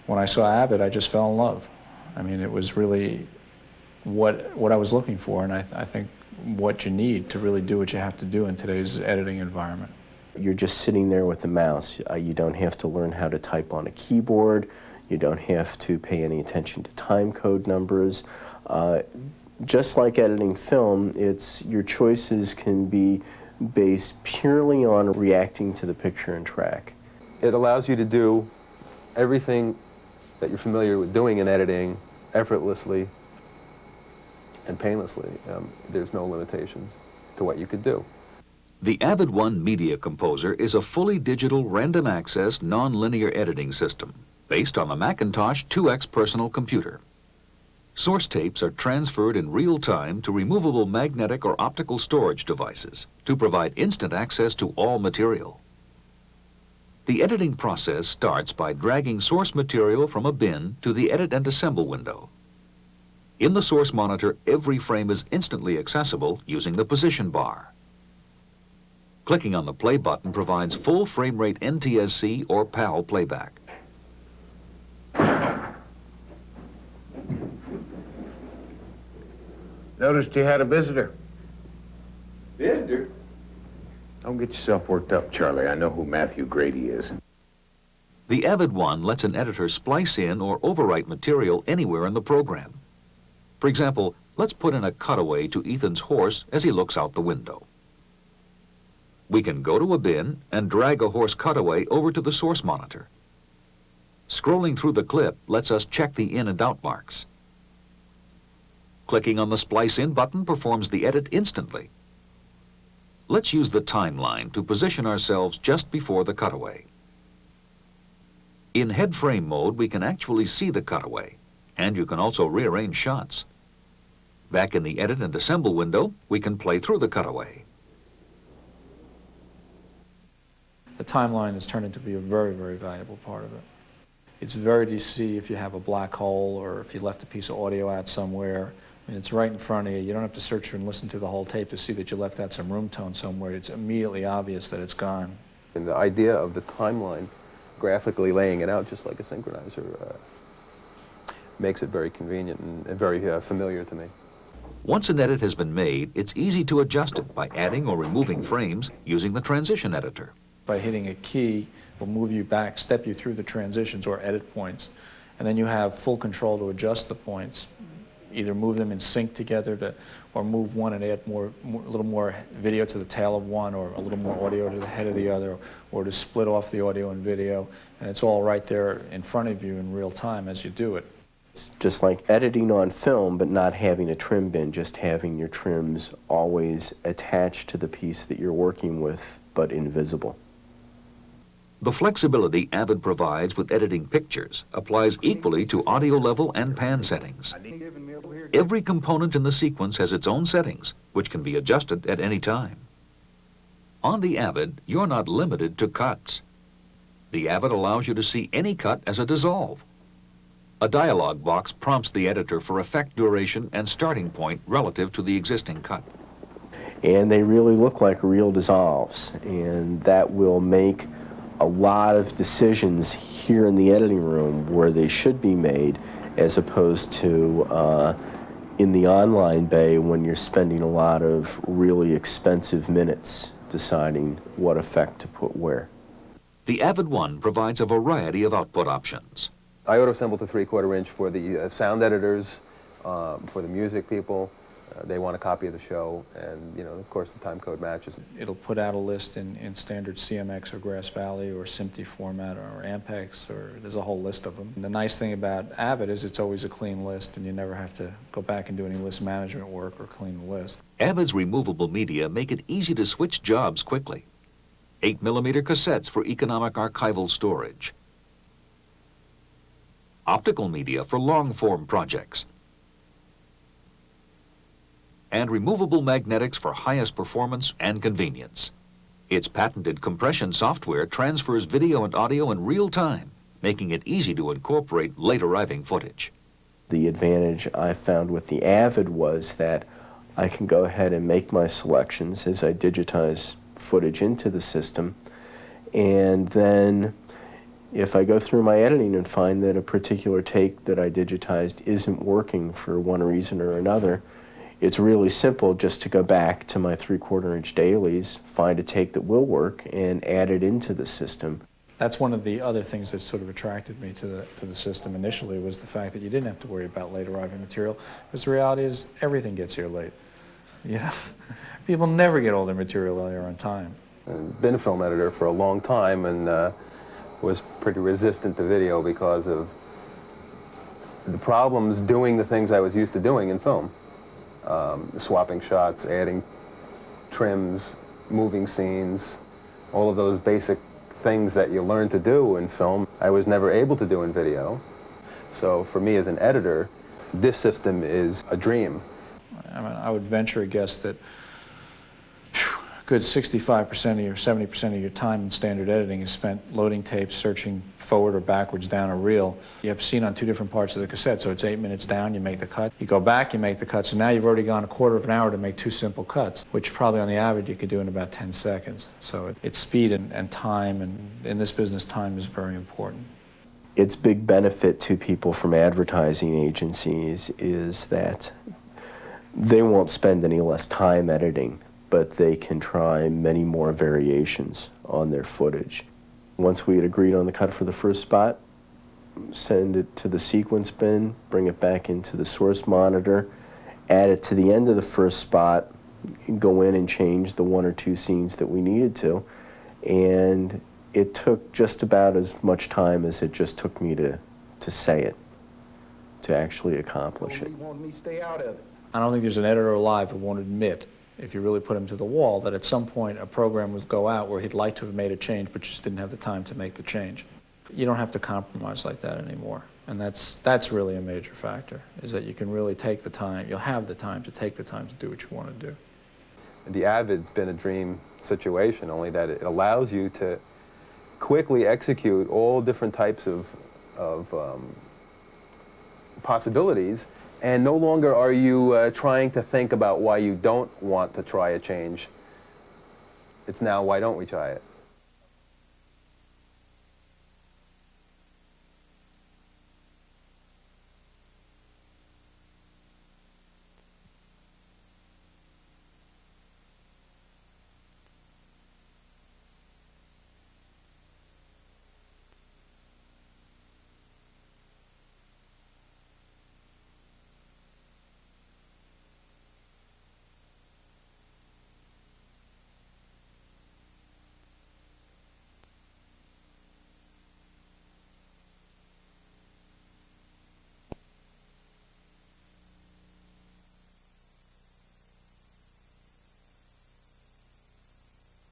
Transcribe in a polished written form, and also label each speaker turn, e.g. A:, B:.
A: When I saw Avid, I just fell in love. I mean, it was really what I was looking for, and I think what you need to really do what you have to do in today's editing environment.
B: You're just sitting there with the mouse. You don't have to learn how to type on a keyboard. You don't have to pay any attention to time code numbers. Just like editing film, your choices can be based purely on reacting to the picture and track.
C: It allows you to do everything that you're familiar with doing in editing effortlessly and painlessly. There's no limitations to what you could do.
D: The Avid One Media Composer is a fully digital, random access, non-linear editing system based on the Macintosh 2X personal computer. Source tapes are transferred in real time to removable magnetic or optical storage devices to provide instant access to all material. The editing process starts by dragging source material from a bin to the Edit and Assemble window. In the source monitor, every frame is instantly accessible using the position bar. Clicking on the play button provides full frame rate NTSC or PAL playback.
E: Noticed you had a visitor.
C: Visitor?
E: Don't get yourself worked up, Charlie. I know who Matthew Grady is.
D: The Avid One lets an editor splice in or overwrite material anywhere in the program. For example, let's put in a cutaway to Ethan's horse as he looks out the window. We can go to a bin and drag a horse cutaway over to the source monitor. Scrolling through the clip lets us check the in and out marks. Clicking on the Splice In button performs the edit instantly. Let's use the timeline to position ourselves just before the cutaway. In head frame mode, we can actually see the cutaway, and you can also rearrange shots. Back in the Edit and Assemble window, we can play through the cutaway.
A: The timeline has turned into be a very, very valuable part of it. It's very easy to see if you have a black hole or if you left a piece of audio out somewhere. I mean, it's right in front of you. You don't have to search and listen to the whole tape to see that you left out some room tone somewhere. It's immediately obvious that it's gone.
C: And the idea of the timeline, graphically laying it out just like a synchronizer, makes it very convenient and very familiar to me.
D: Once an edit has been made, it's easy to adjust it by adding or removing frames using the transition editor.
A: By hitting a key, will move you back, step you through the transitions or edit points, and then you have full control to adjust the points. Either move them in sync together or move one and add a little more video to the tail of one or a little more audio to the head of the other, or to split off the audio and video, and it's all right there in front of you in real time as you do it.
B: It's just like editing on film, but not having a trim bin, just having your trims always attached to the piece that you're working with, but invisible.
D: The flexibility Avid provides with editing pictures applies equally to audio level and pan settings. Every component in the sequence has its own settings, which can be adjusted at any time. On the Avid, you're not limited to cuts. The Avid allows you to see any cut as a dissolve. A dialog box prompts the editor for effect duration and starting point relative to the existing cut.
B: And they really look like real dissolves, and that will make a lot of decisions here in the editing room where they should be made, as opposed to in the online bay when you're spending a lot of really expensive minutes deciding what effect to put where.
D: The Avid One provides a variety of output options.
C: I auto-assembled to 3/4 inch for the sound editors, for the music people. They want a copy of the show, and of course the time code matches.
A: It'll put out a list in standard CMX or Grass Valley or SMPTE format or Ampex, or there's a whole list of them. And the nice thing about Avid is it's always a clean list, and you never have to go back and do any list management work or clean the list.
D: Avid's removable media make it easy to switch jobs quickly. 8mm cassettes for economic archival storage. Optical media for long-form projects. And removable magnetics for highest performance and convenience. Its patented compression software transfers video and audio in real time, making it easy to incorporate late arriving footage.
B: The advantage I found with the Avid was that I can go ahead and make my selections as I digitize footage into the system, and then If I go through my editing and find that a particular take that I digitized isn't working for one reason or another, it's really simple just to go back to my 3/4-inch dailies, find a take that will work, and add it into the system.
A: That's one of the other things that sort of attracted me to the system initially, was the fact that you didn't have to worry about late arriving material, because the reality is everything gets here late. You know, people never get all their material here on time.
C: I've been a film editor for a long time, and was pretty resistant to video because of the problems doing the things I was used to doing in film. Swapping shots, adding trims, moving scenes, all of those basic things that you learn to do in film, I was never able to do in video. So for me as an editor, this system is a dream.
A: I mean, I would venture a guess that a good 65% of your, 70% of your time in standard editing is spent loading tapes, searching forward or backwards down a reel. You have a scene on 2 different parts of the cassette, so it's 8 minutes down, you make the cut. You go back, you make the cut, so now you've already gone a quarter of an hour to make 2 simple cuts, which probably on the Avid you could do in about 10 seconds. So it's speed and time, and in this business, time is very important.
B: Its big benefit to people from advertising agencies is that they won't spend any less time editing, but they can try many more variations on their footage. Once we had agreed on the cut for the first spot, send it to the sequence bin, bring it back into the source monitor, add it to the end of the first spot, go in and change the 1 or 2 scenes that we needed to, and it took just about as much time as it just took me to say it, to actually accomplish it.
A: I don't think there's an editor alive who won't admit, if you really put him to the wall, that at some point a program would go out where he'd like to have made a change but just didn't have the time to make the change. You don't have to compromise like that anymore, and that's really a major factor, is that you can really take the time, you'll have the time to take the time to do what you want to do.
C: The Avid's been a dream situation, only that it allows you to quickly execute all different types of possibilities, and no longer are you trying to think about why you don't want to try a change. It's now, why don't we try it?